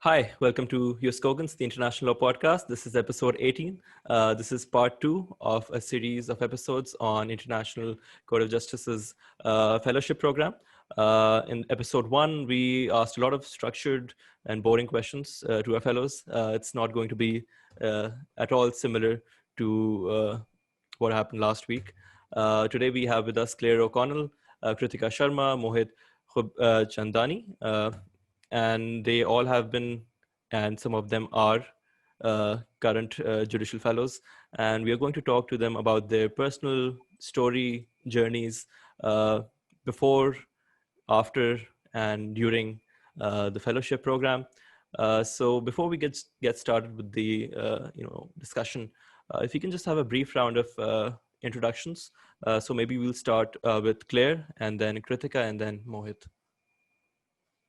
Hi, welcome to Jus Cogens, the International Law Podcast. This is episode 18. This is part 2 of a series of episodes on International Court of Justice's fellowship program. In episode 1, we asked a lot of structured and boring questions to our fellows. It's not going to be at all similar to what happened last week. Today we have with us Claire O'Connell, Kritika Sharma, Mohit Khubchandani, and they all have been, and some of them are current judicial fellows, and we are going to talk to them about their personal story journeys before, after, and during the fellowship program. So before we get started with the discussion, if you can just have a brief round of introductions. So maybe we'll start with Claire, and then Kritika, and then Mohit.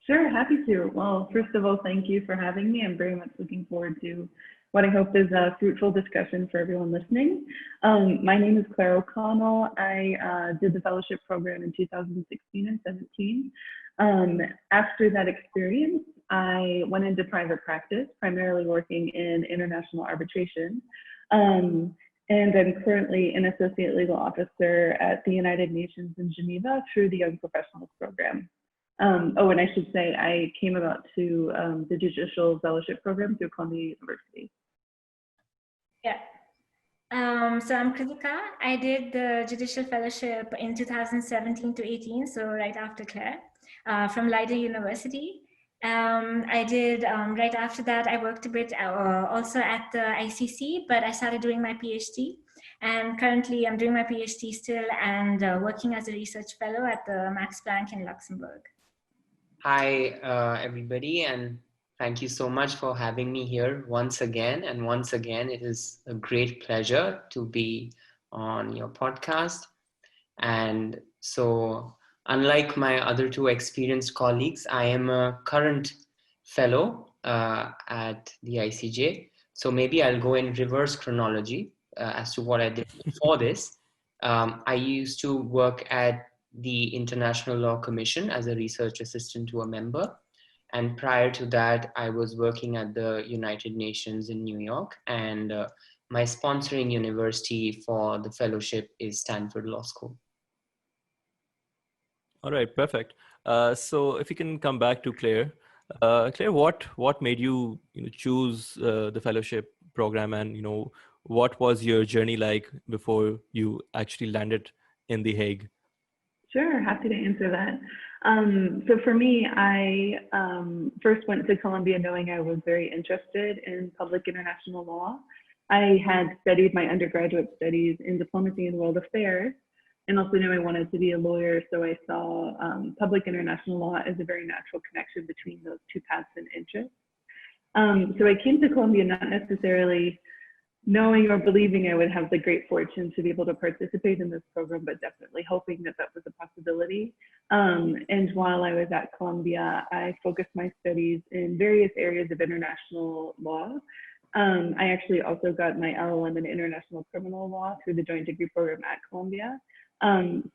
Sure, happy to. Well, first of all, thank you for having me. I'm very much looking forward to what I hope is a fruitful discussion for everyone listening. My name is Claire O'Connell. I did the fellowship program in 2016 and 17. After that experience, I went into private practice, primarily working in international arbitration. And I'm currently an associate legal officer at the United Nations in Geneva through the Young Professionals Program. And I should say I came about to the Judicial Fellowship Program through Columbia University. Yeah. So I'm Kritika. I did the Judicial Fellowship in 2017 to 18, so right after Claire, from Leiden University. I did, right after that, I worked a bit also at the ICC, but I started doing my PhD. And currently I'm doing my PhD still and working as a research fellow at the Max Planck in Luxembourg. Hi, everybody, and thank you so much for having me here once again. And once again, it is a great pleasure to be on your podcast. And so, unlike my other two experienced colleagues, I am a current fellow at the ICJ. So maybe I'll go in reverse chronology as to what I did before this. I used to work at the International Law Commission as a research assistant to a member. And prior to that, I was working at the United Nations in New York. And my sponsoring university for the fellowship is Stanford Law School. All right, perfect. So if you can come back to Claire. Claire, what made you choose the fellowship program, and what was your journey like before you actually landed in The Hague? Sure, happy to answer that. So for me, I first went to Columbia knowing I was very interested in public international law. I had studied my undergraduate studies in diplomacy and world affairs, and also knew I wanted to be a lawyer, so I saw public international law as a very natural connection between those two paths and interests. So I came to Columbia not necessarily knowing or believing I would have the great fortune to be able to participate in this program, but definitely hoping that that was a possibility. And while I was at Columbia, I focused my studies in various areas of international law. I actually also got my LLM in international criminal law through the joint degree program at Columbia.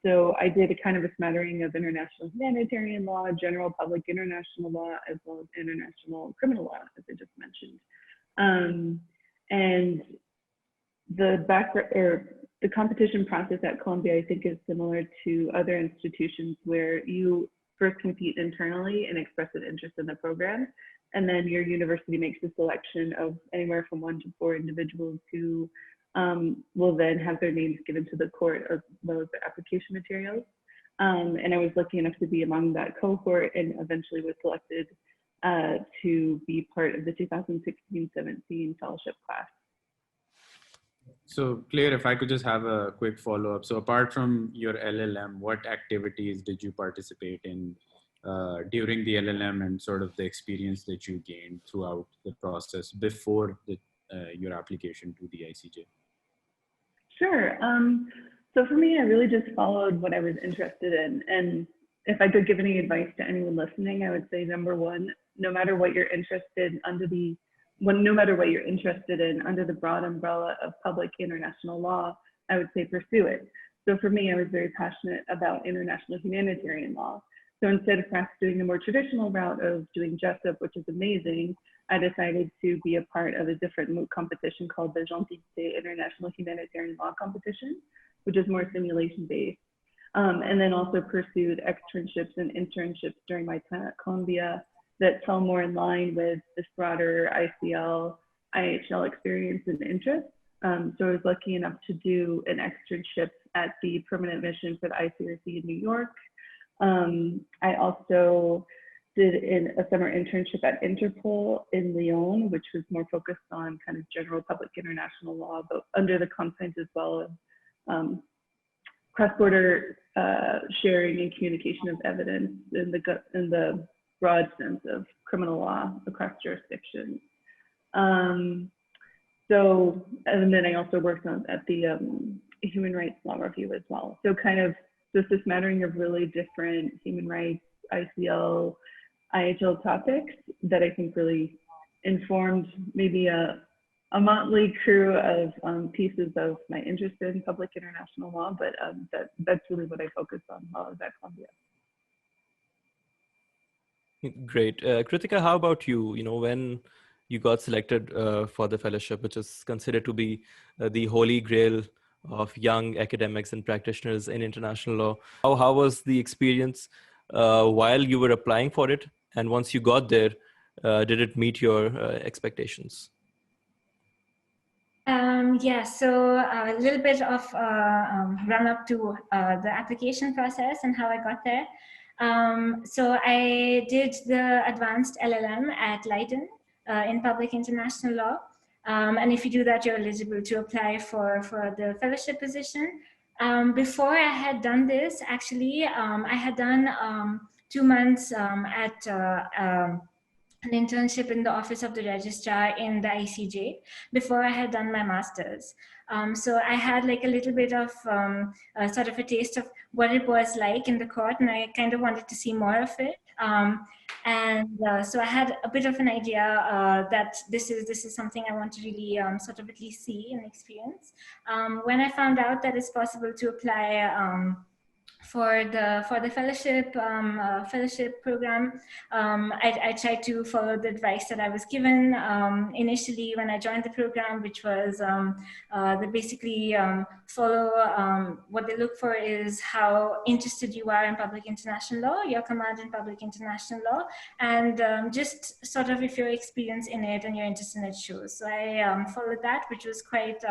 So I did a kind of a smattering of international humanitarian law, general public international law, as well as international criminal law, as I just mentioned. And the competition process at Columbia, I think, is similar to other institutions where you first compete internally and express an interest in the program, and then your university makes a selection of anywhere from 1 to 4 individuals who will then have their names given to the court as well as their application materials. And I was lucky enough to be among that cohort and eventually was selected to be part of the 2016-17 fellowship class. So Claire, if I could just have a quick follow-up. So apart from your LLM, what activities did you participate in during the LLM, and sort of the experience that you gained throughout the process before your application to the ICJ? Sure. So for me, I really just followed what I was interested in. And if I could give any advice to anyone listening, I would say, number one, no matter what you're interested in under the broad umbrella of public international law, I would say pursue it. So for me, I was very passionate about international humanitarian law. So instead of perhaps doing the more traditional route of doing Judicial, which is amazing, I decided to be a part of a different MOOC competition called the Gentilité International Humanitarian Law Competition, which is more simulation-based. And then also pursued externships and internships during my time at Columbia that fell more in line with this broader ICL, IHL experience and interest. So I was lucky enough to do an externship at the permanent mission for the ICRC in New York. I also did a summer internship at Interpol in Lyon, which was more focused on kind of general public international law, but under the confines as well of cross-border sharing and communication of evidence in the broad sense of criminal law across jurisdictions. So, and then I also worked at the Human Rights Law Review as well. So kind of just this smattering of really different human rights, ICL, IHL topics that I think really informed maybe a motley crew of pieces of my interest in public international law, but that's really what I focused on while I was at Columbia. Great. Kritika, how about you? You know, when you got selected for the fellowship, which is considered to be the holy grail of young academics and practitioners in international law, how was the experience while you were applying for it? And once you got there, did it meet your expectations? Yeah, so a little bit of run up to the application process and how I got there. So I did the advanced LLM at Leiden in public international law. And if you do that, you're eligible to apply for the fellowship position. Before I had done this, actually, I had done 2 months at an internship in the office of the registrar in the ICJ before I had done my master's. So I had like a little bit of sort of a taste of what it was like in the court, and I kind of wanted to see more of it. So I had a bit of an idea that this is something I want to really sort of at least see and experience. When I found out that it's possible to apply for the fellowship program, I tried to follow the advice that I was given initially when I joined the program, which was they basically follow what they look for is how interested you are in public international law, your command in public international law, and just sort of if your experience in it and your interest in it shows. So I followed that, which was quite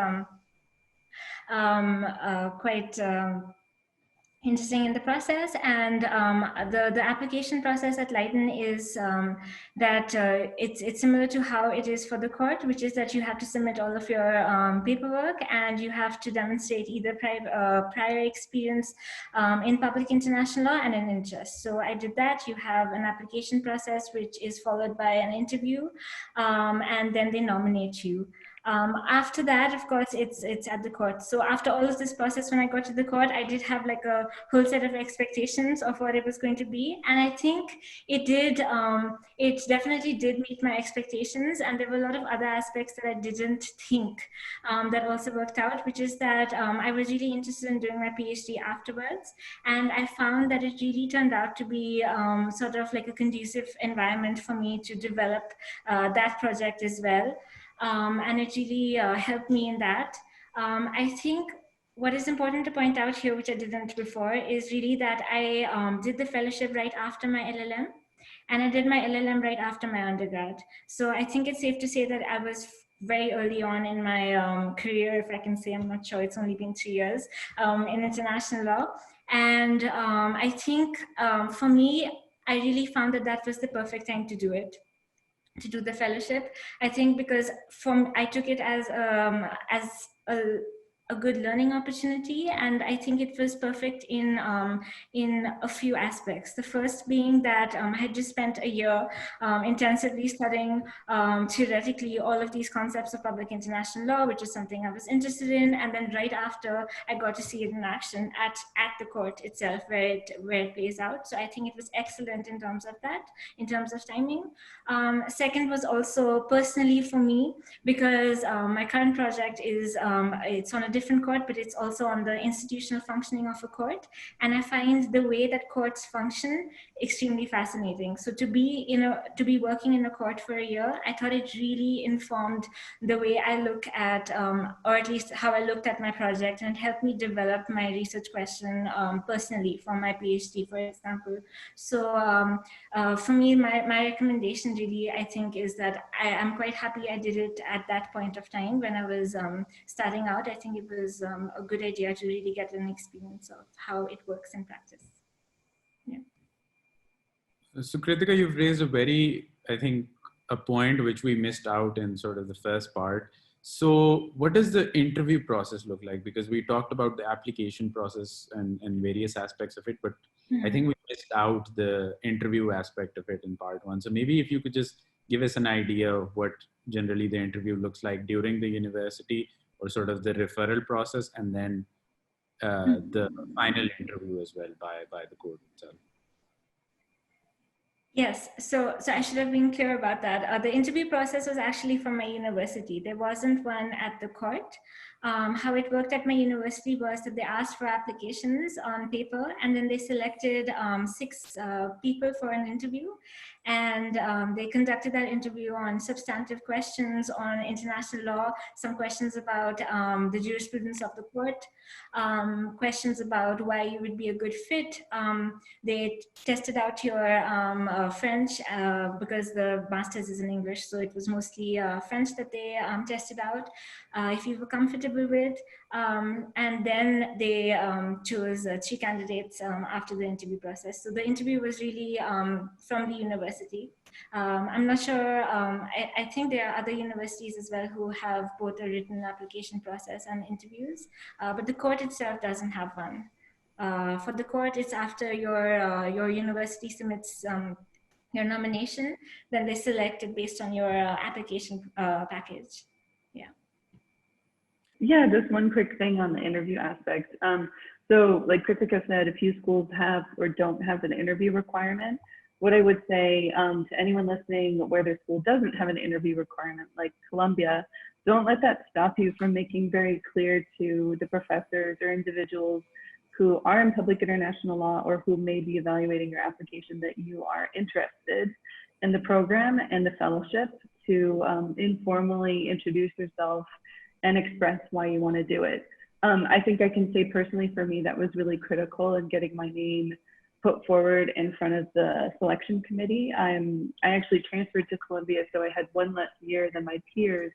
interesting in the process. And the application process at Leiden is that it's similar to how it is for the court, which is that you have to submit all of your paperwork and you have to demonstrate either prior experience in public international law and an interest. So I did that. You have an application process which is followed by an interview, and then they nominate you. After that, of course, it's at the court. So after all of this process, when I got to the court, I did have like a whole set of expectations of what it was going to be. And I think it did, it definitely did meet my expectations. And there were a lot of other aspects that I didn't think that also worked out, which is that I was really interested in doing my PhD afterwards. And I found that it really turned out to be sort of like a conducive environment for me to develop that project as well. And it really helped me in that. I think what is important to point out here, which I didn't before, is really that I did the fellowship right after my LLM, and I did my LLM right after my undergrad. So I think it's safe to say that I was very early on in my career, if I can say. I'm not sure, it's only been 3 years in international law. And I think for me, I really found that that was the perfect time to do it, to do the fellowship. I think because I took it as a good learning opportunity, and I think it was perfect in a few aspects. The first being that I had just spent a year intensively studying theoretically all of these concepts of public international law, which is something I was interested in, and then right after I got to see it in action at the court itself, where it plays out. So I think it was excellent in terms of that, in terms of timing. Second was also personally for me, because my current project is it's on a different court, but it's also on the institutional functioning of a court. And I find the way that courts function extremely fascinating. So to be working in a court for a year, I thought it really informed the way I look at, or at least how I looked at my project, and it helped me develop my research question personally for my PhD, for example. So for me, my recommendation really, I think, is that I'm quite happy I did it at that point of time when I was starting out. I think it was a good idea to really get an experience of how it works in practice. Yeah. So Kritika, you've raised a very, I think, a point which we missed out in sort of the first part. So what does the interview process look like? Because we talked about the application process and various aspects of it, but I think we missed out the interview aspect of it in part one. So maybe if you could just give us an idea of what generally the interview looks like during the university, or sort of the referral process, and then the final interview as well by the court itself. Yes, so I should have been clear about that. The interview process was actually from my university. There wasn't one at the court. How it worked at my university was that they asked for applications on paper, and then they selected 6 people for an interview. And they conducted that interview on substantive questions on international law, some questions about the jurisprudence of the court, questions about why you would be a good fit. They tested out your French because the master's is in English, so it was mostly French that they tested out, if you were comfortable with. And then they chose 3 candidates after the interview process. So the interview was really from the university. I'm not sure, I think there are other universities as well who have both a written application process and interviews, but the court itself doesn't have one. For the court, it's after your university submits your nomination, then they select it based on your application package. Yeah. Yeah, just one quick thing on the interview aspect. So like Kritika said, a few schools have or don't have an interview requirement. What I would say to anyone listening where their school doesn't have an interview requirement, like Columbia, don't let that stop you from making very clear to the professors or individuals who are in public international law or who may be evaluating your application that you are interested in the program and the fellowship, to informally introduce yourself and express why you want to do it. I think I can say personally for me, that was really critical in getting my name put forward in front of the selection committee. I actually transferred to Columbia, so I had one less year than my peers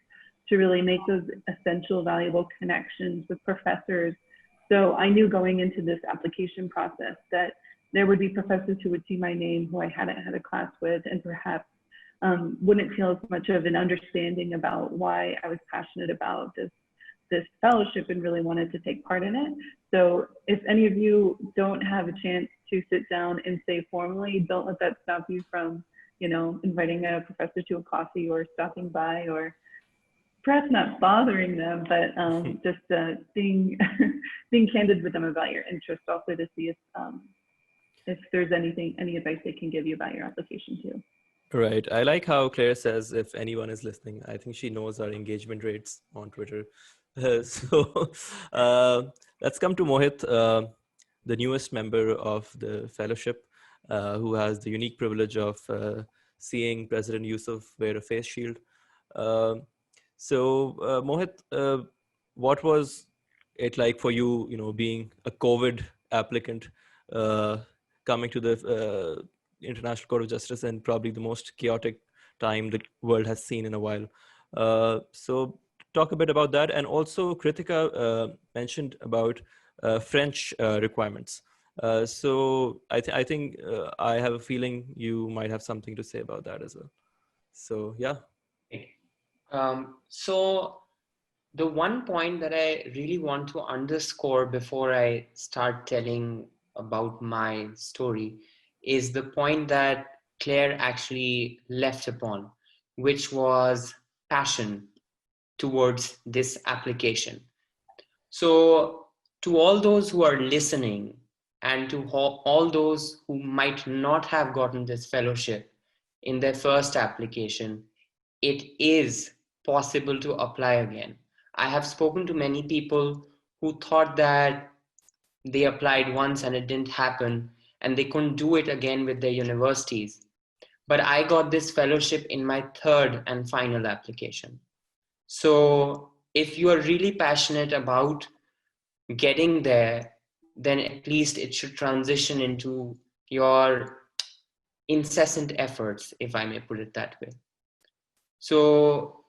to really make those essential, valuable connections with professors. So I knew going into this application process that there would be professors who would see my name who I hadn't had a class with, and perhaps wouldn't feel as much of an understanding about why I was passionate about this fellowship and really wanted to take part in it. So if any of you don't have a chance to sit down and say formally, don't let that stop you from, inviting a professor to a coffee or stopping by, or perhaps not bothering them, but just being candid with them about your interest, also to see if there's any advice they can give you about your application too. Right. I like how Claire says, if anyone is listening. I think she knows our engagement rates on Twitter. So let's come to Mohit, the newest member of the fellowship, who has the unique privilege of seeing President Yusuf wear a face shield. So Mohit, what was it like for you, being a COVID applicant, coming to the International Court of Justice, and probably the most chaotic time the world has seen in a while? So talk a bit about that. And also Kritika mentioned about French requirements. So I think I have a feeling you might have something to say about that as well. So yeah. So the one point that I really want to underscore before I start telling about my story is the point that Claire actually left upon, which was passion towards this application. So to all those who are listening, and to all those who might not have gotten this fellowship in their first application, it is possible to apply again. I have spoken to many people who thought that they applied once and it didn't happen and they couldn't do it again with their universities. But I got this fellowship in my third and final application. So if you are really passionate about getting there, then at least it should transition into your incessant efforts, if I may put it that way. So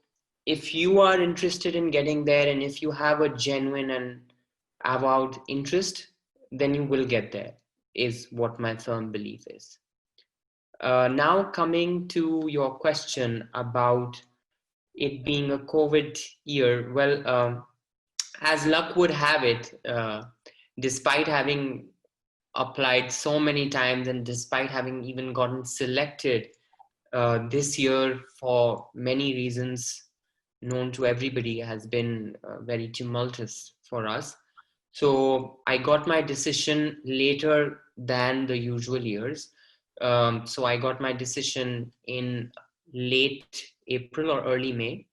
if you are interested in getting there and if you have a genuine and avowed interest, then you will get there, is what my firm belief is. Now coming to your question about it being a COVID year, well, as luck would have it, despite having applied so many times and despite having even gotten selected this year for many reasons known to everybody, has been very tumultuous for us. So I got my decision later than the usual years. So I got my decision in late April or early May.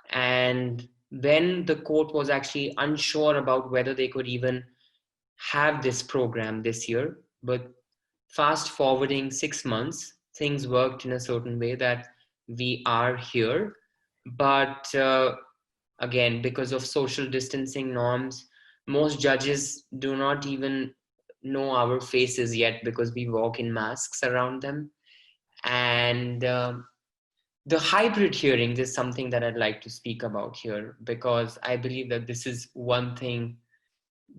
And then the court was actually unsure about whether they could even have this program this year. But fast forwarding 6 months, things worked in a certain way that we are here. But again, because of social distancing norms, most judges do not even know our faces yet because we walk in masks around them. And the hybrid hearings is something that I'd like to speak about here, because I believe that this is one thing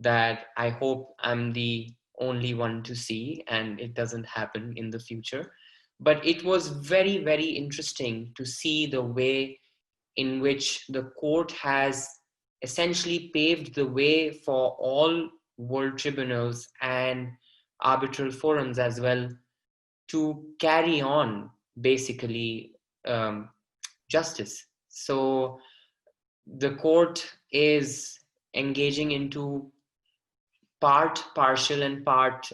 that I hope I'm the only one to see and it doesn't happen in the future. But it was very, very interesting to see the way in which the court has essentially paved the way for all world tribunals and arbitral forums as well to carry on basically justice. So the court is engaging into part partial and part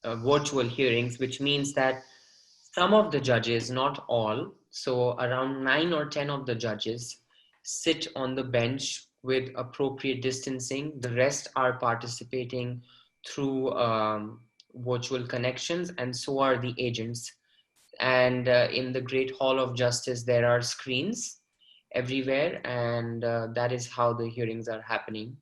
virtual hearings, which means that some of the judges, not all, so around 9 or 10 of the judges sit on the bench with appropriate distancing. The rest are participating through virtual connections, and so are the agents. And in the Great Hall of Justice, there are screens everywhere, and that is how the hearings are happening.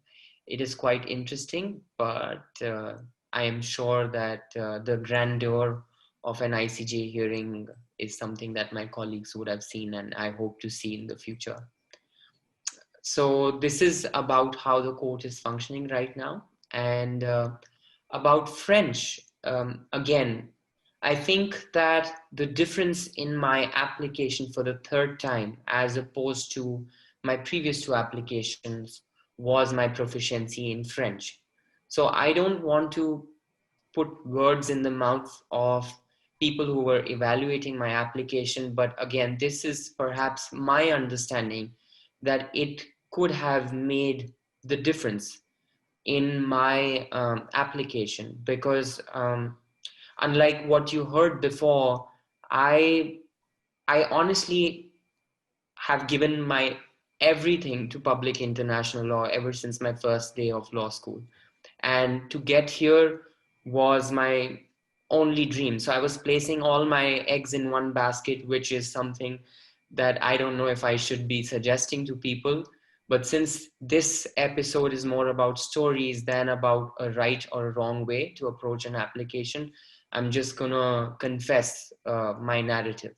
It is quite interesting, but I am sure that the grandeur of an ICJ hearing is something that my colleagues would have seen and I hope to see in the future. So this is about how the court is functioning right now. And about French, again, I think that the difference in my application for the third time as opposed to my previous 2 applications was my proficiency in French. So I don't want to put words in the mouth of people who were evaluating my application, but again, this is perhaps my understanding that it could have made the difference in my application, because unlike what you heard before, I honestly have given my everything to public international law ever since my first day of law school. And to get here was my only dream. So I was placing all my eggs in one basket, which is something that I don't know if I should be suggesting to people. But since this episode is more about stories than about a right or a wrong way to approach an application, I'm just gonna confess my narrative.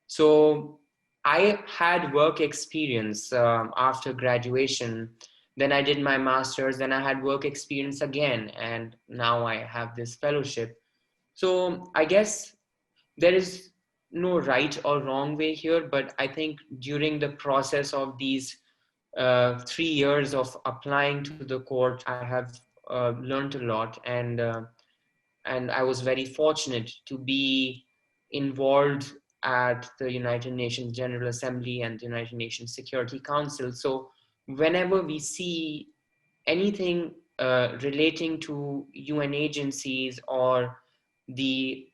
So I had work experience after graduation. Then I did my master's, then I had work experience again, and now I have this fellowship. So I guess there is no right or wrong way here, but I think during the process of these 3 years of applying to the court, I have learned a lot, and I was very fortunate to be involved at the United Nations General Assembly and the United Nations Security Council. So whenever we see anything relating to UN agencies or the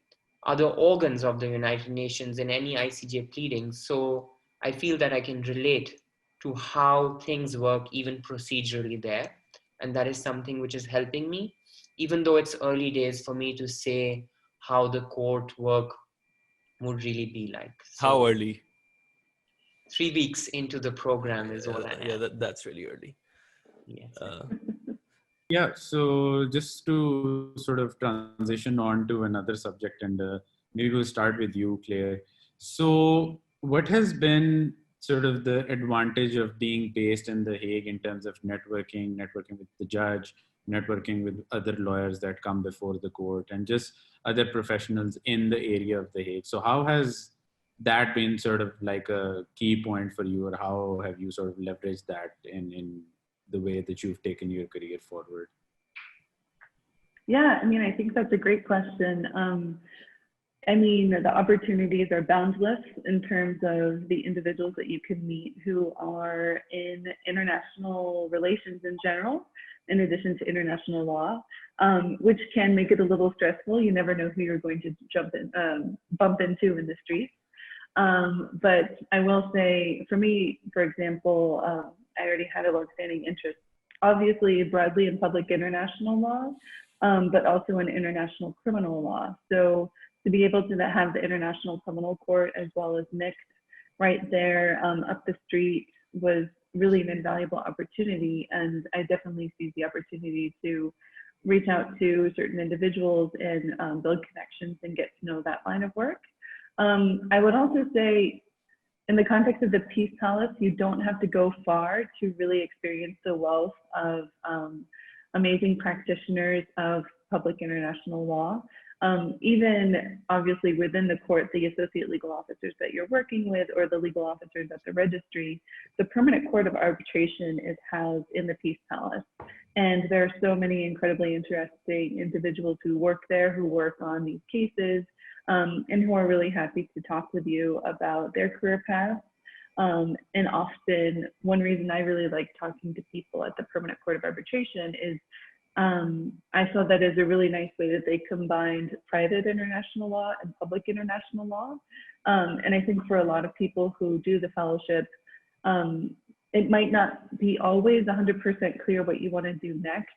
other organs of the United Nations in any ICJ pleadings, so I feel that I can relate to how things work even procedurally there. And that is something which is helping me, even though it's early days for me to say how the court work would really be like. So How early? 3 weeks into the program is all I have. That's really early. Yes. Yeah, so just to sort of transition on to another subject, and maybe we'll start with you, Claire. So what has been sort of the advantage of being based in The Hague in terms of networking with the judge, networking with other lawyers that come before the court, and just other professionals in the area of The Hague? So how has that been sort of like a key point for you, or how have you sort of leveraged that in the way that you've taken your career forward? Yeah, I mean, I think that's a great question. I mean, the opportunities are boundless in terms of the individuals that you can meet who are in international relations in general, in addition to international law, which can make it a little stressful. You never know who you're going to bump into in the streets. But I will say, for me, for example, I already had a long-standing interest, obviously broadly in public international law, but also in international criminal law. So to be able to have the International Criminal Court as well as mixed right there up the street was really an invaluable opportunity. And I definitely see the opportunity to reach out to certain individuals and build connections and get to know that line of work. I would also say, in the context of the Peace Palace, you don't have to go far to really experience the wealth of amazing practitioners of public international law. Even obviously within the court, the associate legal officers that you're working with or the legal officers at the registry, the permanent court of arbitration is housed in the Peace Palace. And there are so many incredibly interesting individuals who work there, who work on these cases, and who are really happy to talk with you about their career path. And often, one reason I really like talking to people at the Permanent Court of Arbitration is I saw that as a really nice way that they combined private international law and public international law. And I think for a lot of people who do the fellowship, it might not be always 100% clear what you want to do next.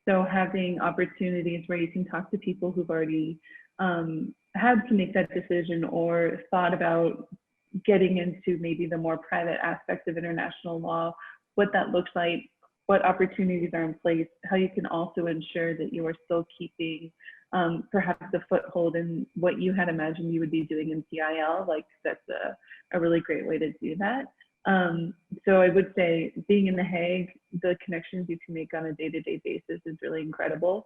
So having opportunities where you can talk to people who've already had to make that decision or thought about getting into maybe the more private aspects of international law, what that looks like, what opportunities are in place, how you can also ensure that you are still keeping perhaps a foothold in what you had imagined you would be doing in CIL. Like, that's a really great way to do that. So I would say being in The Hague, the connections you can make on a day-to-day basis is really incredible.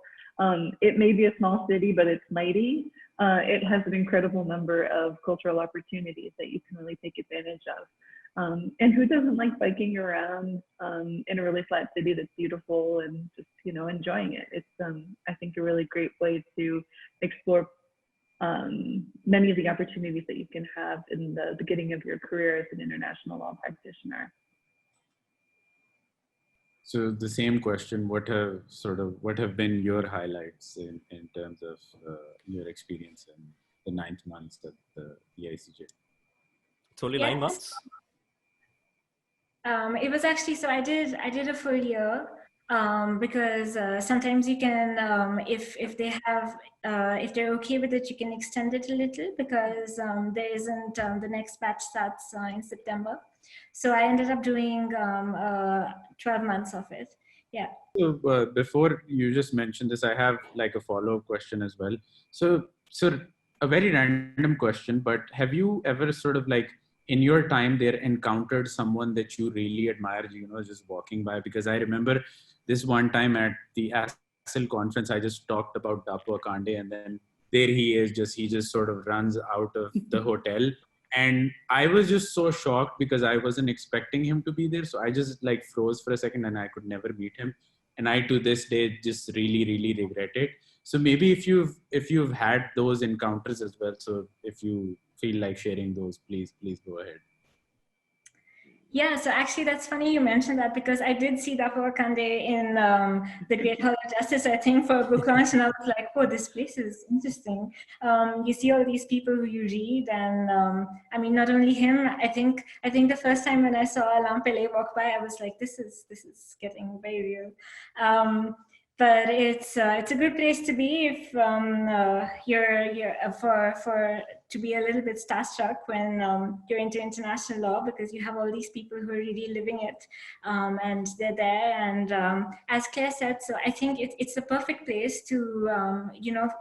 It may be a small city, but it's mighty. It has an incredible number of cultural opportunities that you can really take advantage of. And who doesn't like biking around in a really flat city that's beautiful and just, enjoying it? It's, I think, a really great way to explore many of the opportunities that you can have in the beginning of your career as an international law practitioner. So the same question, what have been your highlights in terms of your experience in the 9 months at the ICJ? It's only 9 months? It was actually, so I did a full year because sometimes you can, if they're okay with it, you can extend it a little because there isn't, the next batch starts in September. So I ended up doing 12 months of it. Yeah. So before you just mentioned this, I have like a follow-up question as well. So a very random question, but have you ever sort of like in your time there encountered someone that you really admired, just walking by? Because I remember this one time at the ASIL conference, I just talked about Dapo Akande, and then there he just sort of runs out of the hotel. And I was just so shocked because I wasn't expecting him to be there. So I just like froze for a second and I could never meet him. And I, to this day, just really, really regret it. So maybe if you've had those encounters as well, so if you feel like sharing those, please go ahead. Yeah, so actually that's funny you mentioned that, because I did see Dapur Kande in the Great Hall of Justice, I think, for a book launch, and I was like, oh, this place is interesting. You see all these people who you read, and I mean, not only him, I think the first time when I saw Alain Pele walk by, I was like, this is getting very real. But it's a good place to be if you're for to be a little bit starstruck when you're into international law, because you have all these people who are really living it, and they're there. And as Claire said, so I think it's the perfect place to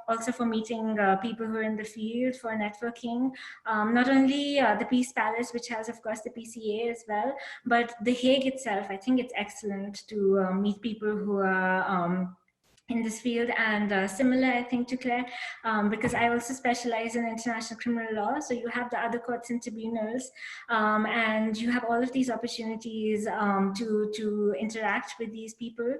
also for meeting people who are in the field, for networking. Not only the Peace Palace, which has of course the PCA as well, but the Hague itself. I think it's excellent to meet people who are in this field. And similar, I think, to Claire, because I also specialize in international criminal law. So you have the other courts and tribunals, and you have all of these opportunities to interact with these people.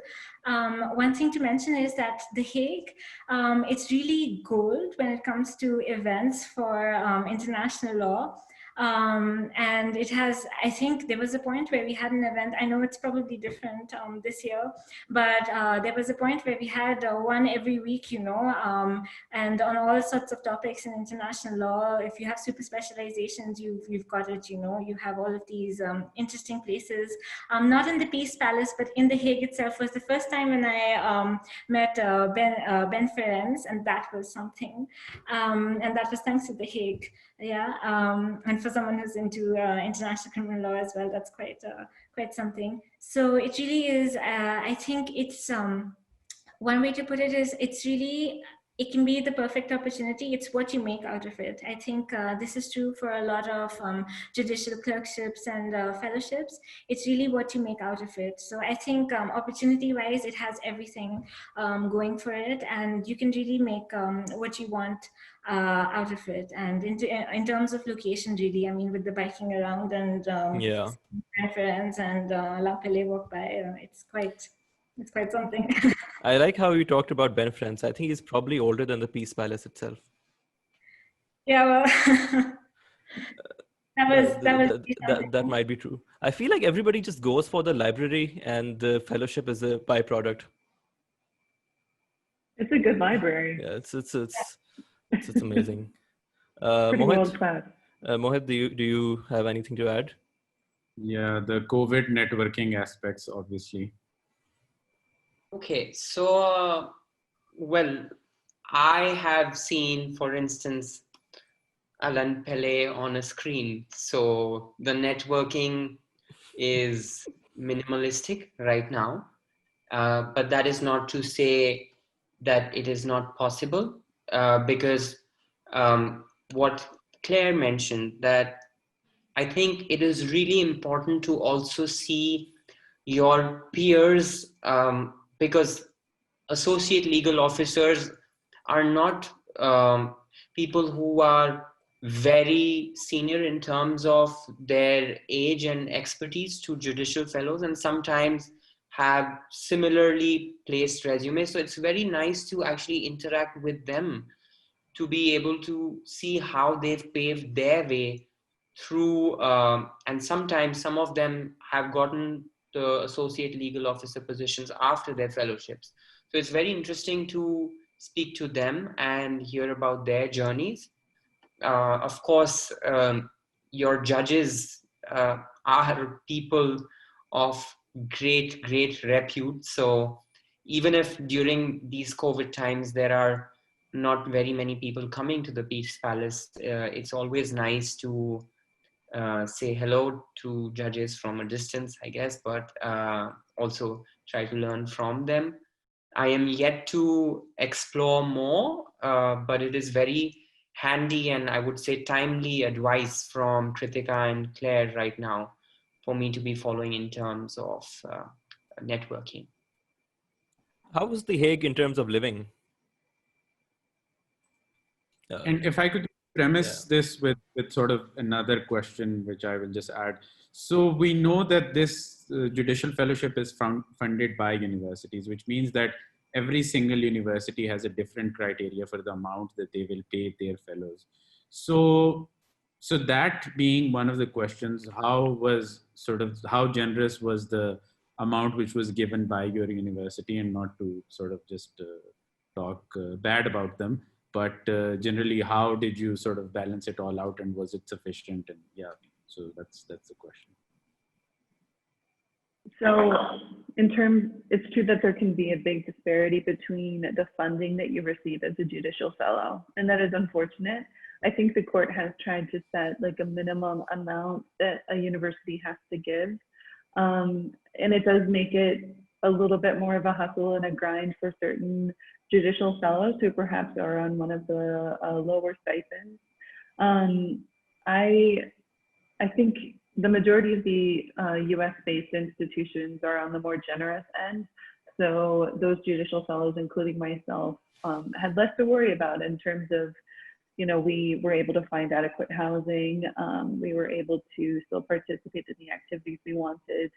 One thing to mention is that The Hague, it's really gold when it comes to events for international law. And it has, I think there was a point where we had an event, I know it's probably different this year, but there was a point where we had one every week, and on all sorts of topics in international law. If you have super specializations, you've got it, you have all of these interesting places. Not in the Peace Palace, but in The Hague itself was the first time when I met Ben Ferencz, and that was something. And that was thanks to The Hague. Yeah, and for someone who's into international criminal law as well, that's quite something. So it really is. I think it's one way to put it is it can be the perfect opportunity. It's what you make out of it. I think this is true for a lot of judicial clerkships and fellowships. It's really what you make out of it. So I think opportunity-wise, it has everything going for it, and you can really make what you want out of it. And in terms of location, really, I mean, with the biking around and friends and La Pele walk by, it's quite something. I like how you talked about Ben Ferencz. I think he's probably older than the Peace Palace itself. Yeah, well, that might be true. I feel like everybody just goes for the library, and the fellowship is a byproduct. It's a good library. Yeah, it's amazing. Pretty world class. Mohit, do you have anything to add? Yeah, the COVID networking aspects, obviously. Okay, so, well, I have seen, for instance, Alain Pele on a screen. So the networking is minimalistic right now, but that is not to say that it is not possible, because what Claire mentioned, that I think it is really important to also see your peers, because associate legal officers are not people who are very senior in terms of their age and expertise to judicial fellows, and sometimes have similarly placed resumes. So it's very nice to actually interact with them, to be able to see how they've paved their way through, and sometimes some of them have gotten the associate legal officer positions after their fellowships. So it's very interesting to speak to them and hear about their journeys. Of course, your judges are people of great repute. So even if during these COVID times there are not very many people coming to the Peace Palace, it's always nice to say hello to judges from a distance, I guess, but also try to learn from them. I am yet to explore more, but it is very handy and I would say timely advice from Kritika and Claire right now for me to be following in terms of networking. How was The Hague in terms of living? And if I could premise this with sort of another question, which I will just add. So we know that this judicial fellowship is funded by universities, which means that every single university has a different criteria for the amount that they will pay their fellows. So So that being one of the questions, how generous was the amount which was given by your university, and not to sort of just talk bad about them, but generally, how did you sort of balance it all out, and was it sufficient? And yeah, so that's the question. So it's true that there can be a big disparity between the funding that you receive as a judicial fellow, and that is unfortunate. I think the court has tried to set like a minimum amount that a university has to give. And it does make it a little bit more of a hustle and a grind for certain judicial fellows who perhaps are on one of the lower stipends. I think the majority of the US-based institutions are on the more generous end. So those judicial fellows, including myself, had less to worry about in terms of, we were able to find adequate housing. We were able to still participate in the activities we wanted.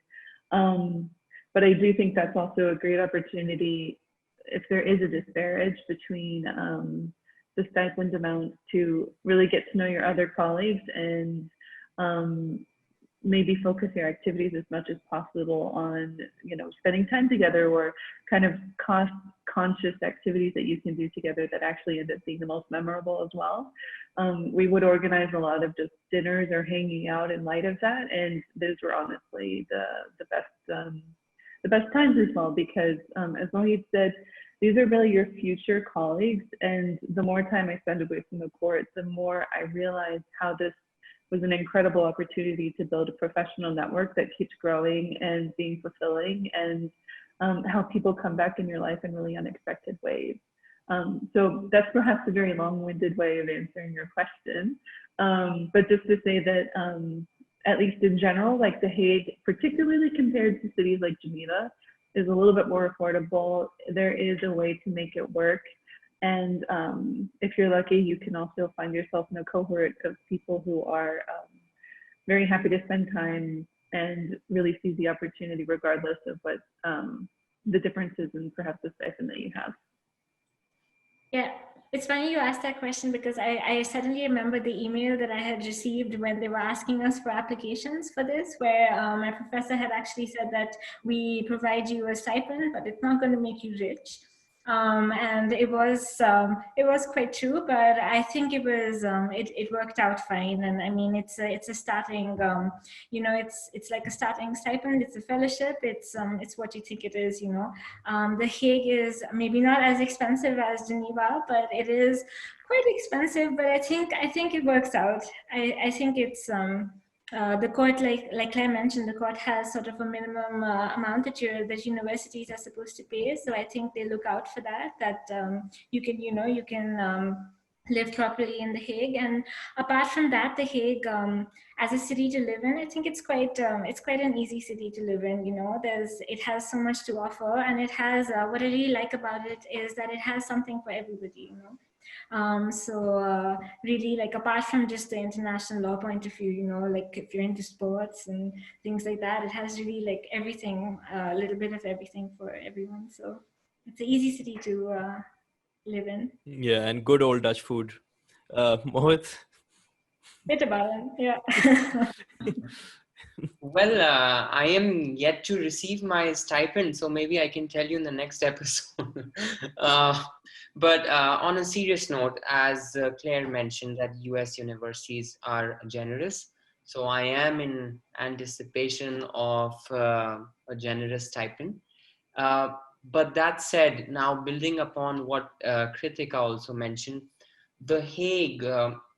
But I do think that's also a great opportunity if there is a disparage between the stipend amount to really get to know your other colleagues and maybe focus your activities as much as possible on, spending time together, or kind of cost-conscious activities that you can do together that actually end up being the most memorable as well. We would organize a lot of just dinners or hanging out in light of that, and those were honestly the best times as well, because as Mohit said, these are really your future colleagues, and the more time I spend away from the court, the more I realize how this was an incredible opportunity to build a professional network that keeps growing and being fulfilling, and how people come back in your life in really unexpected ways. So that's perhaps a very long-winded way of answering your question. But just to say that, at least in general, like The Hague, particularly compared to cities like Geneva, is a little bit more affordable. There is a way to make it work. And if you're lucky, you can also find yourself in a cohort of people who are very happy to spend time and really seize the opportunity regardless of what the differences in perhaps the stipend that you have. Yeah, it's funny you asked that question, because I suddenly remember the email that I had received when they were asking us for applications for this, where my professor had actually said that we provide you a stipend, but it's not going to make you rich. And it was quite true, but I think it was it worked out fine. And I mean, it's a starting it's like a starting stipend. It's a fellowship. It's what you think it is. The Hague is maybe not as expensive as Geneva, but it is quite expensive. But I think it works out. I think it's the court, like Claire mentioned, the court has sort of a minimum amount that universities are supposed to pay. So I think they look out for that you can live properly in The Hague. And apart from that, The Hague, as a city to live in, I think it's quite an easy city to live in. It has so much to offer, and it has what I really like about it is that it has something for everybody. Really, like, apart from just the international law point of view, like if you're into sports and things like that, it has really like everything, a little bit of everything for everyone. So it's an easy city to live in. Yeah, and good old Dutch food. Mohit? Bit about it, yeah. Well, I am yet to receive my stipend, so maybe I can tell you in the next episode. But on a serious note, as Claire mentioned, that US universities are generous. So I am in anticipation of a generous stipend. But that said, now building upon what Kritika also mentioned, The Hague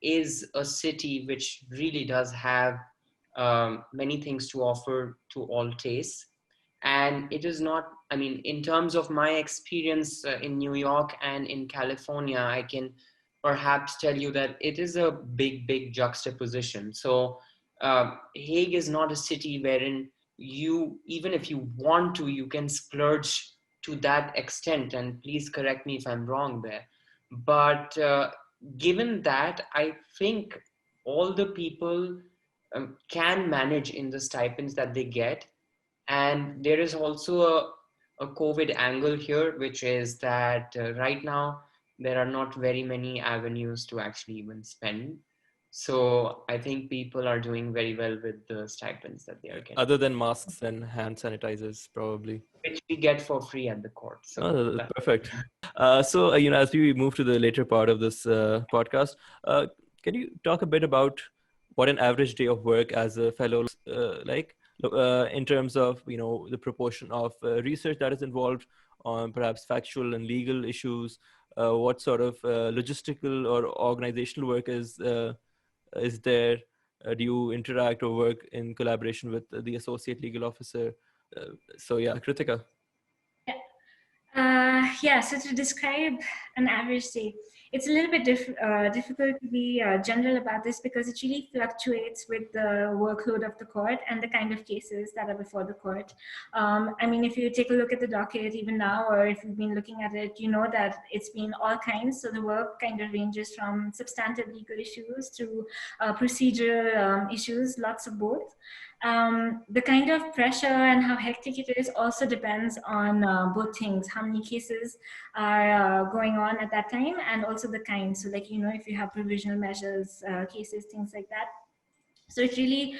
is a city which really does have many things to offer to all tastes. And it is not, I mean, in terms of my experience in New York and in California, I can perhaps tell you that it is a big juxtaposition. So Hague is not a city wherein you, even if you want to, you can splurge to that extent. And please correct me if I'm wrong there. But given that, I think all the people can manage in the stipends that they get. And there is also a COVID angle here, which is that right now there are not very many avenues to actually even spend. So I think people are doing very well with the stipends that they are getting. Other than masks and hand sanitizers, probably. Which we get for free at the court. So Oh, that's perfect. So, as we move to the later part of this podcast, can you talk a bit about what an average day of work as a fellow like, in terms of, the proportion of research that is involved on perhaps factual and legal issues? What sort of logistical or organizational work is there? Do you interact or work in collaboration with the associate legal officer? So yeah, Kritika. Yeah, so to describe an average day, it's a little bit difficult to be general about this because it really fluctuates with the workload of the court and the kind of cases that are before the court. I mean, if you take a look at the docket even now, or if you've been looking at it, you know that it's been all kinds. So the work kind of ranges from substantive legal issues to procedural issues, lots of both. The kind of pressure and how hectic it is also depends on both things, how many cases are going on at that time, and also the kind. So like, if you have provisional measures, cases, things like that. So it really,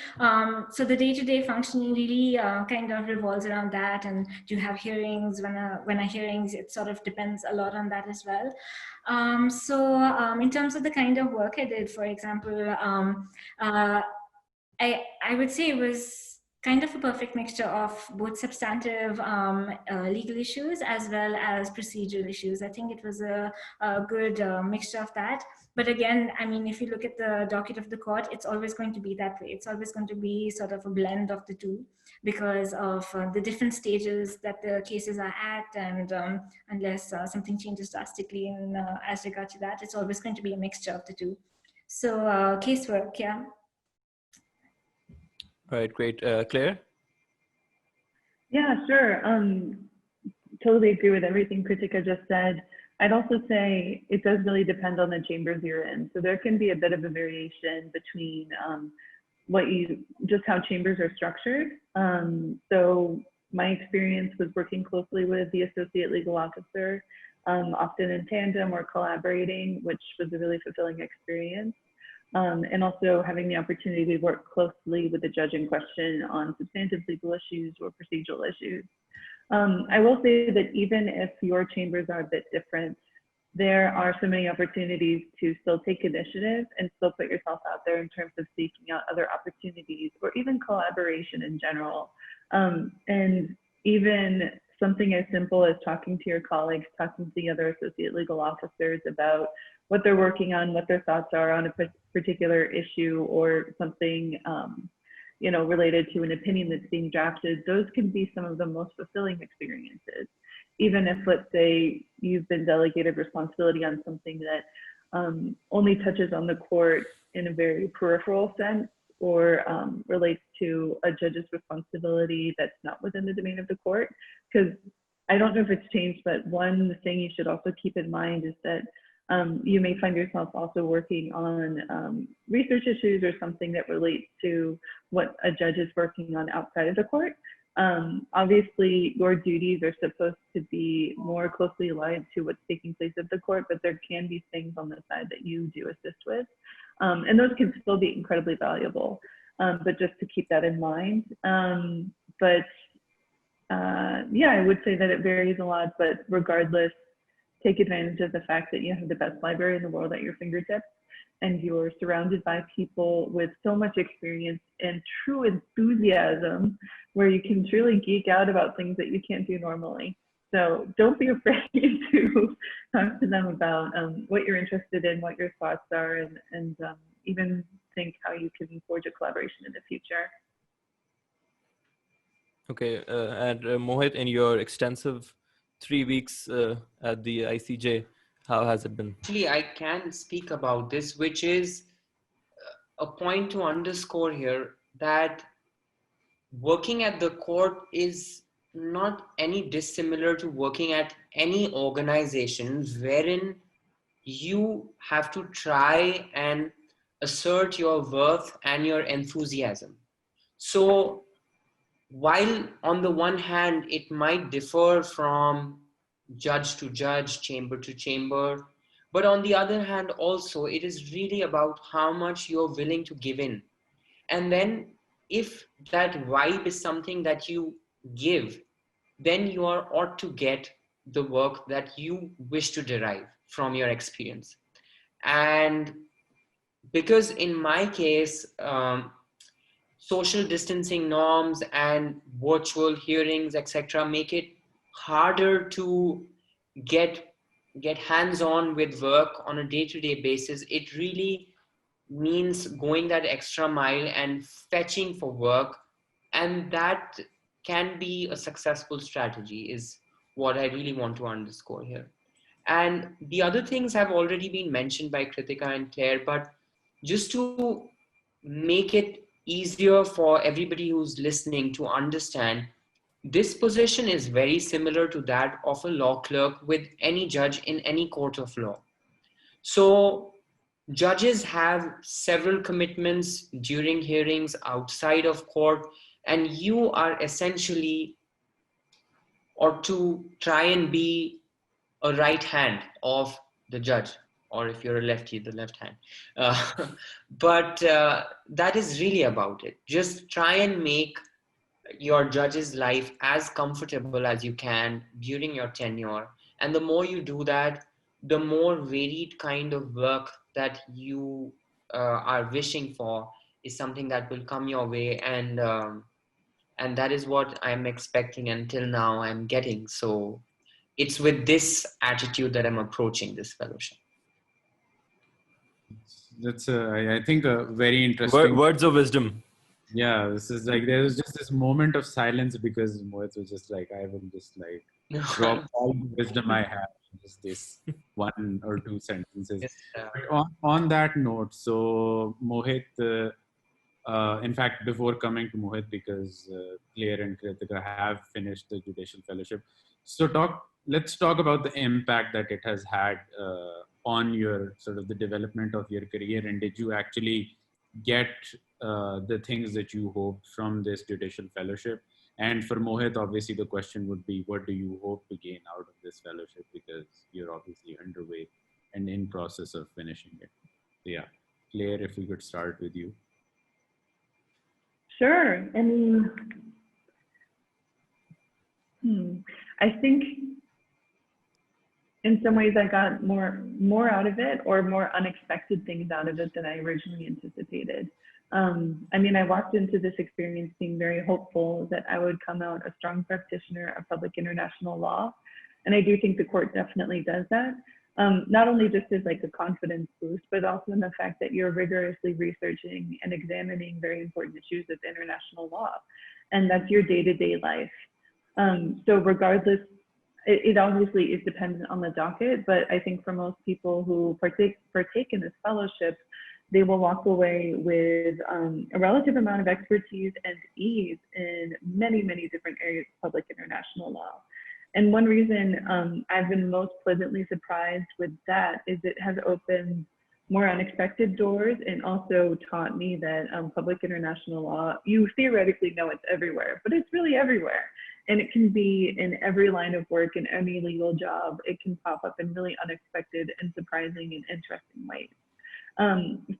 so the day-to-day functioning really kind of revolves around that. And do you have hearings? When a hearings, it sort of depends a lot on that as well. In terms of the kind of work I did, for example, I would say it was kind of a perfect mixture of both substantive legal issues as well as procedural issues. I think it was a good mixture of that. But again, I mean, if you look at the docket of the court, it's always going to be that way. It's always going to be sort of a blend of the two because of the different stages that the cases are at. And unless something changes drastically in, as regard to that, it's always going to be a mixture of the two. So casework, yeah. All right, great. Claire? Yeah, sure. Totally agree with everything Kritika just said. I'd also say it does really depend on the chambers you're in. So there can be a bit of a variation between just how chambers are structured. So my experience was working closely with the associate legal officer, often in tandem or collaborating, which was a really fulfilling experience. And also having the opportunity to work closely with the judge in question on substantive legal issues or procedural issues. I will say that even if your chambers are a bit different, there are so many opportunities to still take initiative and still put yourself out there in terms of seeking out other opportunities or even collaboration in general. And even something as simple as talking to your colleagues, talking to the other associate legal officers about what they're working on, what their thoughts are on a particular issue or something related to an opinion that's being drafted, those can be some of the most fulfilling experiences. Even if, let's say, you've been delegated responsibility on something that only touches on the court in a very peripheral sense or relates to a judge's responsibility that's not within the domain of the court. Because I don't know if it's changed, but one thing you should also keep in mind is that you may find yourself also working on research issues or something that relates to what a judge is working on outside of the court. Obviously, your duties are supposed to be more closely aligned to what's taking place at the court, but there can be things on the side that you do assist with. And those can still be incredibly valuable, but just to keep that in mind. Yeah, I would say that it varies a lot, but regardless, take advantage of the fact that you have the best library in the world at your fingertips and you're surrounded by people with so much experience and true enthusiasm where you can truly geek out about things that you can't do normally. So don't be afraid to talk to them about what you're interested in, what your thoughts are, and even think how you can forge a collaboration in the future. Okay, and Mohit, in your extensive 3 weeks at the ICJ, how has it been? Actually, I can speak about this, which is a point to underscore here that working at the court is not any dissimilar to working at any organization wherein you have to try and assert your worth and your enthusiasm. So while on the one hand, it might differ from judge to judge, chamber to chamber, But on the other hand, also, it is really about how much you're willing to give in. And then if that vibe is something that you give, then you are ought to get the work that you wish to derive from your experience. And because in my case, social distancing norms and virtual hearings, etc., make it harder to get hands-on with work on a day-to-day basis. It really means going that extra mile and fetching for work, and that can be a successful strategy, is what I really want to underscore here. And the other things have already been mentioned by Kritika and Claire, but just to make it easier for everybody who's listening to understand, this position is very similar to that of a law clerk with any judge in any court of law. So judges have several commitments during hearings outside of court, and you are essentially, or to try and be a right hand of the judge, or if you're a lefty, the left hand. But that is really about it. Just try and make your judge's life as comfortable as you can during your tenure. And the more you do that, the more varied kind of work that you are wishing for is something that will come your way. And that is what I'm expecting until now I'm getting. So it's with this attitude that I'm approaching this fellowship. That's I think a very interesting Words of wisdom. Yeah, this is like there was just this moment of silence because Mohit was just like, I will just like drop all the wisdom I have in just this one or two sentences. Yes, But on that note, so Mohit, in fact, before coming to Mohit, because Claire and Kritika have finished the judicial fellowship, so let's talk about the impact that it has had on your sort of the development of your career, and did you actually get the things that you hoped from this judicial fellowship? And for Mohit, obviously the question would be, what do you hope to gain out of this fellowship, because you're obviously underway and in process of finishing it. So yeah, Claire, if we could start with you. Sure. I mean, I think in some ways I got more out of it, or more unexpected things out of it than I originally anticipated. I mean, I walked into this experience being very hopeful that I would come out a strong practitioner of public international law. And I do think the court definitely does that. Not only just as like a confidence boost, but also in the fact that you're rigorously researching and examining very important issues of international law. And that's your day-to-day life. So regardless, it obviously is dependent on the docket, but I think for most people who partake in this fellowship, they will walk away with a relative amount of expertise and ease in many, many different areas of public international law. And one reason I've been most pleasantly surprised with that is it has opened more unexpected doors, and also taught me that public international law, you theoretically know it's everywhere, but it's really everywhere. And it can be in every line of work, in any legal job. It can pop up in really unexpected and surprising and interesting ways.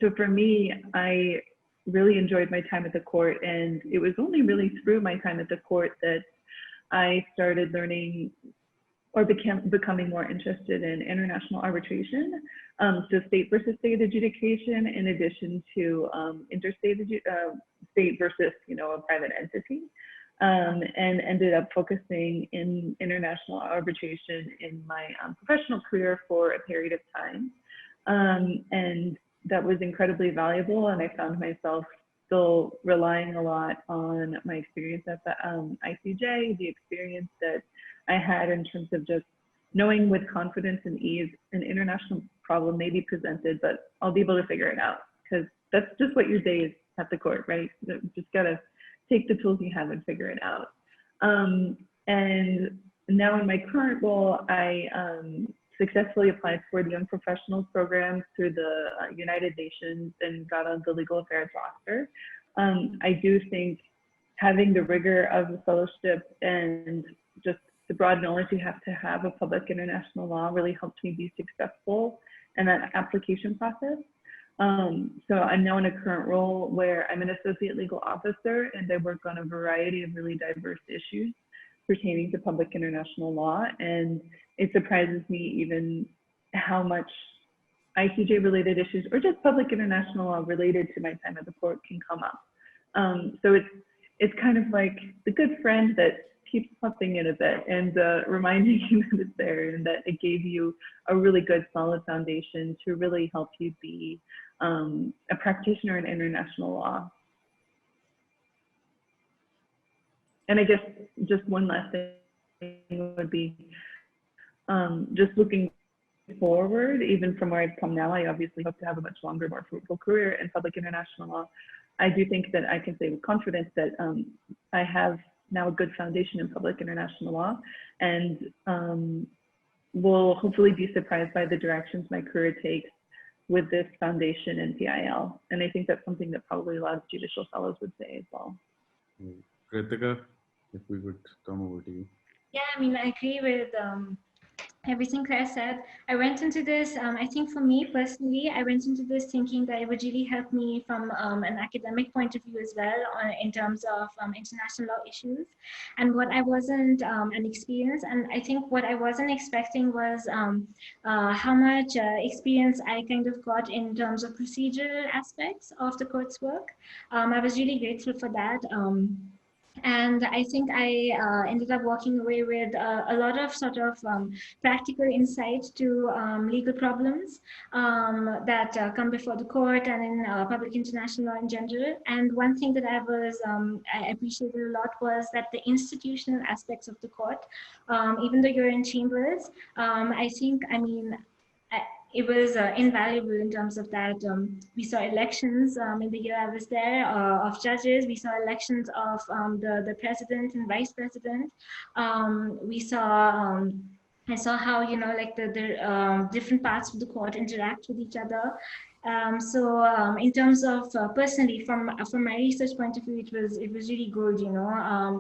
So for me, I really enjoyed my time at the court, and it was only really through my time at the court that I started learning or becoming more interested in international arbitration, so state versus state adjudication, in addition to interstate state versus a private entity, and ended up focusing in international arbitration in my professional career for a period of time, and that was incredibly valuable. And I found myself still relying a lot on my experience at the ICJ, the experience that I had in terms of just knowing with confidence and ease an international problem may be presented, but I'll be able to figure it out, because that's just what your day is at the court, right? You just gotta take the tools you have and figure it out. And now in my current role, I successfully applied for the Young Professionals program through the United Nations and got on the legal affairs roster. I do think having the rigor of the fellowship and just the broad knowledge you have to have of public international law really helped me be successful and that application process. So I'm now in a current role where I'm an associate legal officer and I work on a variety of really diverse issues pertaining to public international law. And it surprises me even how much ICJ related issues or just public international law related to my time at the court can come up. So it's kind of like the good friend that keeps popping in a bit and reminding you that it's there and that it gave you a really good solid foundation to really help you be a practitioner in international law. And I guess just one last thing would be just looking forward, even from where I've come now, I obviously hope to have a much longer, more fruitful career in public international law. I do think that I can say with confidence that I have now a good foundation in public international law, and will hopefully be surprised by the directions my career takes with this foundation in PIL. And I think that's something that probably a lot of judicial fellows would say as well. Kritika, if we would come over to you. Yeah, I mean, I agree with everything Claire said. I went into this, I think for me personally, I went into this thinking that it would really help me from an academic point of view as well in terms of international law issues. And what I wasn't an experience, and I think what I wasn't expecting was how much experience I kind of got in terms of procedural aspects of the court's work. I was really grateful for that. And I think I ended up walking away with a lot of sort of practical insight to legal problems that come before the court and in public international law in general. And one thing that I appreciated a lot was that the institutional aspects of the court, even though you're in chambers, it was invaluable in terms of that. We saw elections in the year I was there of judges. We saw elections of the president and vice president. I saw how, like the different parts of the court interact with each other. In terms of personally, from my research point of view, it was really good,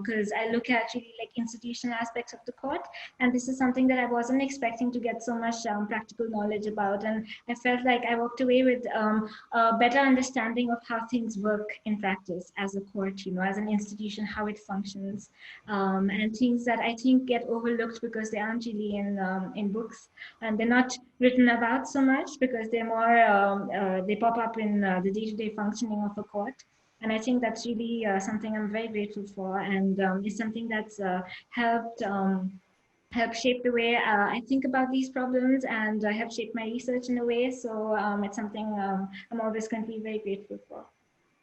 because I look at really like institutional aspects of the court, and this is something that I wasn't expecting to get so much practical knowledge about, and I felt like I walked away with a better understanding of how things work in practice as a court, as an institution, how it functions, and things that I think get overlooked because they aren't really in books, and they're not written about so much because they're more they pop up in the day-to-day functioning of a court. And I think that's really something I'm very grateful for, and it's something that's helped shape the way I think about these problems, and helped shape my research in a way. So it's something I'm always going to be very grateful for.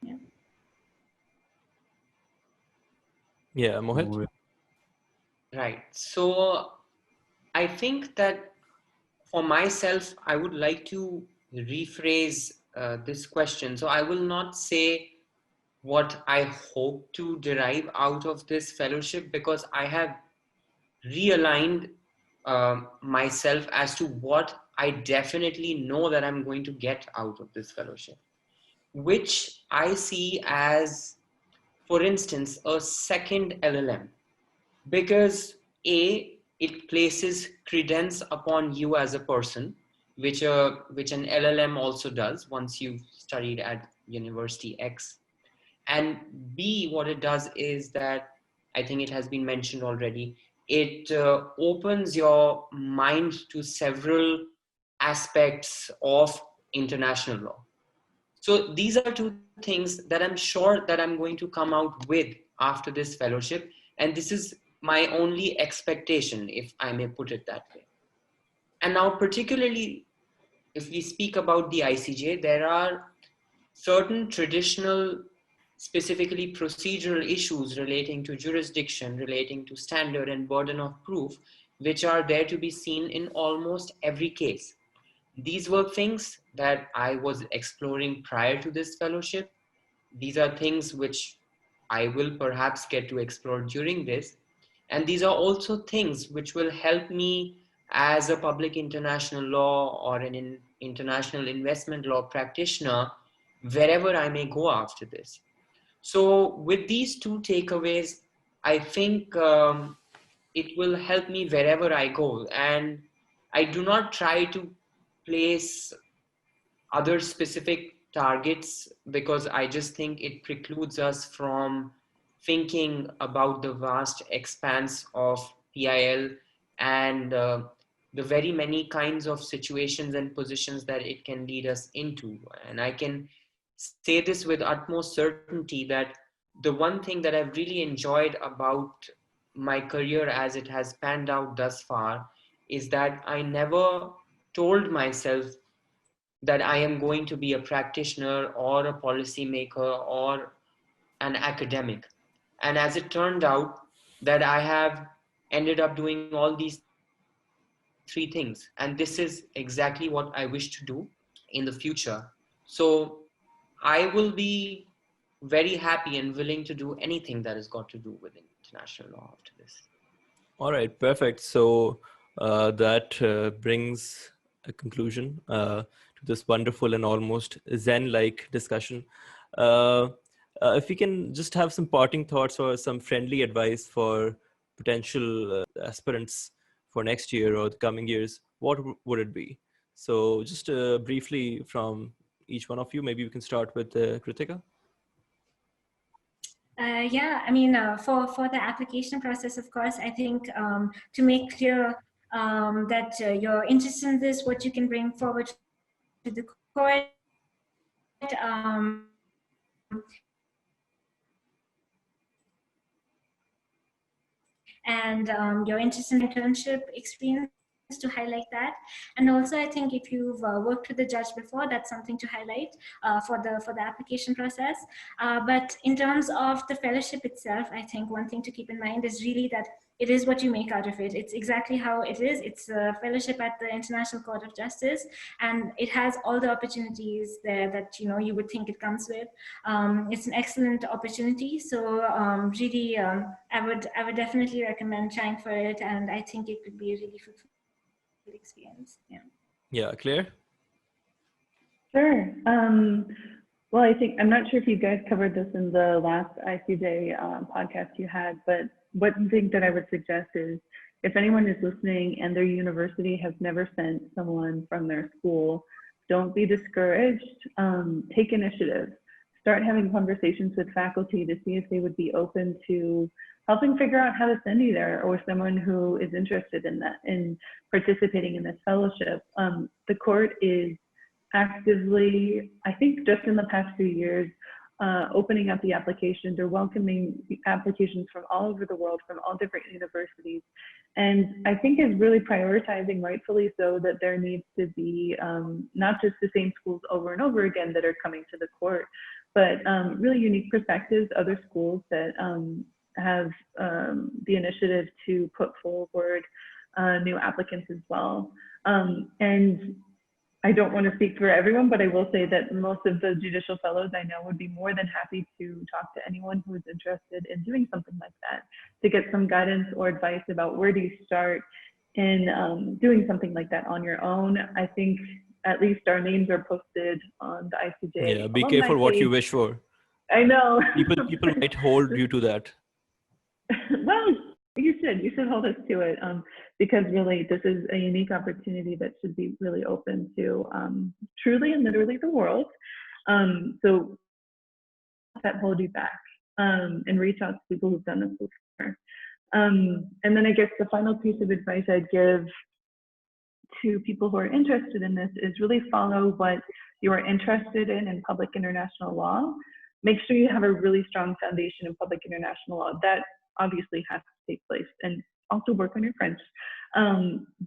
Yeah. Yeah, Mohit? Right. So I think that for myself, I would like to rephrase this question. So I will not say what I hope to derive out of this fellowship, because I have realigned myself as to what I definitely know that I'm going to get out of this fellowship, which I see as, for instance, a second LLM, because it places credence upon you as a person, which an LLM also does once you've studied at University X. And B, what it does is that, I think it has been mentioned already, it opens your mind to several aspects of international law. So these are two things that I'm sure that I'm going to come out with after this fellowship. And this is my only expectation, if I may put it that way. And now, particularly, if we speak about the ICJ, there are certain traditional, specifically procedural issues relating to jurisdiction, relating to standard and burden of proof, which are there to be seen in almost every case. These were things that I was exploring prior to this fellowship. These are things which I will perhaps get to explore during this. And these are also things which will help me as a public international law or an international investment law practitioner, wherever I may go after this. So with these two takeaways, I think it will help me wherever I go. And I do not try to place other specific targets because I just think it precludes us from thinking about the vast expanse of PIL and the very many kinds of situations and positions that it can lead us into. And I can say this with utmost certainty that the one thing that I've really enjoyed about my career as it has panned out thus far is that I never told myself that I am going to be a practitioner or a policymaker or an academic. And as it turned out, that I have ended up doing all these three things. And this is exactly what I wish to do in the future. So I will be very happy and willing to do anything that has got to do with international law after this. All right, perfect. So that brings a conclusion to this wonderful and almost Zen-like discussion. If we can just have some parting thoughts or some friendly advice for potential aspirants for next year or the coming years, what would it be? So just briefly from each one of you, maybe we can start with Kritika. Yeah, I mean, for the application process, of course, I think to make clear that you're interested in this, what you can bring forward to the court, and your interest in internship experience to highlight that. And also I think if you've worked with the judge before, that's something to highlight for the application process. But in terms of the fellowship itself, I think one thing to keep in mind is really that it is what you make out of it. It's exactly how it is. It's a fellowship at the International Court of Justice, and it has all the opportunities there that you would think it comes with. It's an excellent opportunity. So really, I would definitely recommend trying for it, and I think it could be a really fruitful experience. Yeah, Claire? Sure. Well, I think, I'm not sure if you guys covered this in the last ICJ podcast you had, but one thing that I would suggest is if anyone is listening and their university has never sent someone from their school, don't be discouraged. Take initiative. Start having conversations with faculty to see if they would be open to helping figure out how to send you there, or someone who is interested in that, in participating in this fellowship. The court is actively, I think just in the past few years, opening up the applications or welcoming applications from all over the world, from all different universities. And I think is really prioritizing, rightfully so, that there needs to be not just the same schools over and over again that are coming to the court, but really unique perspectives, other schools that have the initiative to put forward new applicants as well. And I don't want to speak for everyone, but I will say that most of the judicial fellows I know would be more than happy to talk to anyone who is interested in doing something like that, to get some guidance or advice about where do you start in doing something like that on your own. I think at least our names are posted on the ICJ. Yeah, be careful what you wish for. I know. People might hold you to that. Well, you should hold us to it, because really this is a unique opportunity that should be really open to truly and literally the world. So that hold you back, and reach out to people who've done this before. And then I guess the final piece of advice I'd give to people who are interested in this is really follow what you are interested in public international law. Make sure you have a really strong foundation in public international law. That obviously has to take place, and also work on your French.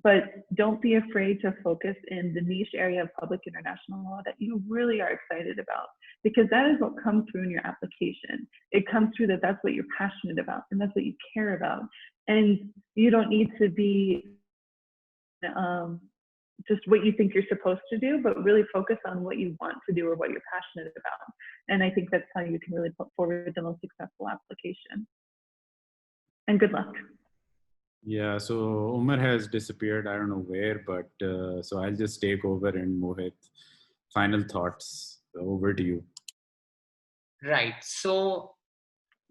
But don't be afraid to focus in the niche area of public international law that you really are excited about, because that is what comes through in your application. It comes through that that's what you're passionate about and that's what you care about. And you don't need to be just what you think you're supposed to do, but really focus on what you want to do or what you're passionate about. And I think that's how you can really put forward the most successful application. And good luck. Yeah, so Umar has disappeared. I don't know where, but so I'll just take over, and Mohit, final thoughts. Over to you. Right. So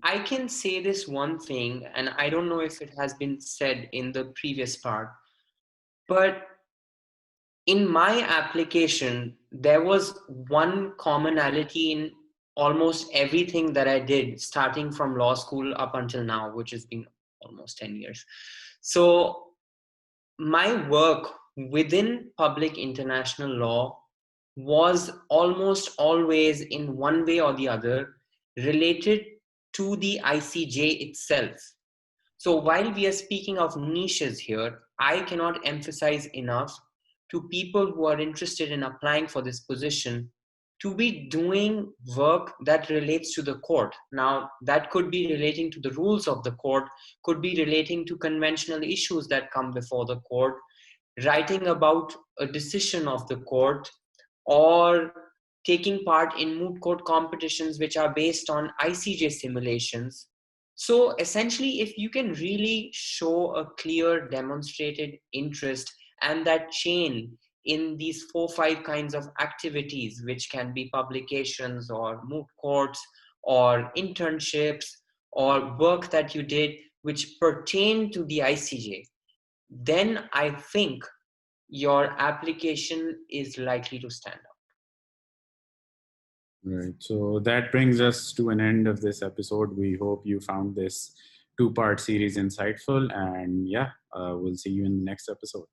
I can say this one thing, and I don't know if it has been said in the previous part, but in my application, there was one commonality in almost everything that I did, starting from law school up until now, which has been almost 10 years. So my work within public international law was almost always, in one way or the other, related to the ICJ itself. So while we are speaking of niches here, I cannot emphasize enough to people who are interested in applying for this position to be doing work that relates to the court. Now, that could be relating to the rules of the court, could be relating to conventional issues that come before the court, writing about a decision of the court, or taking part in moot court competitions which are based on ICJ simulations. So essentially, if you can really show a clear demonstrated interest and that chain in these 4-5 kinds of activities, which can be publications or moot courts or internships or work that you did which pertain to the ICJ, then I think your application is likely to stand out. Right. So that brings us to an end of this episode. We hope you found this 2-part series insightful, and yeah, we'll see you in the next episode.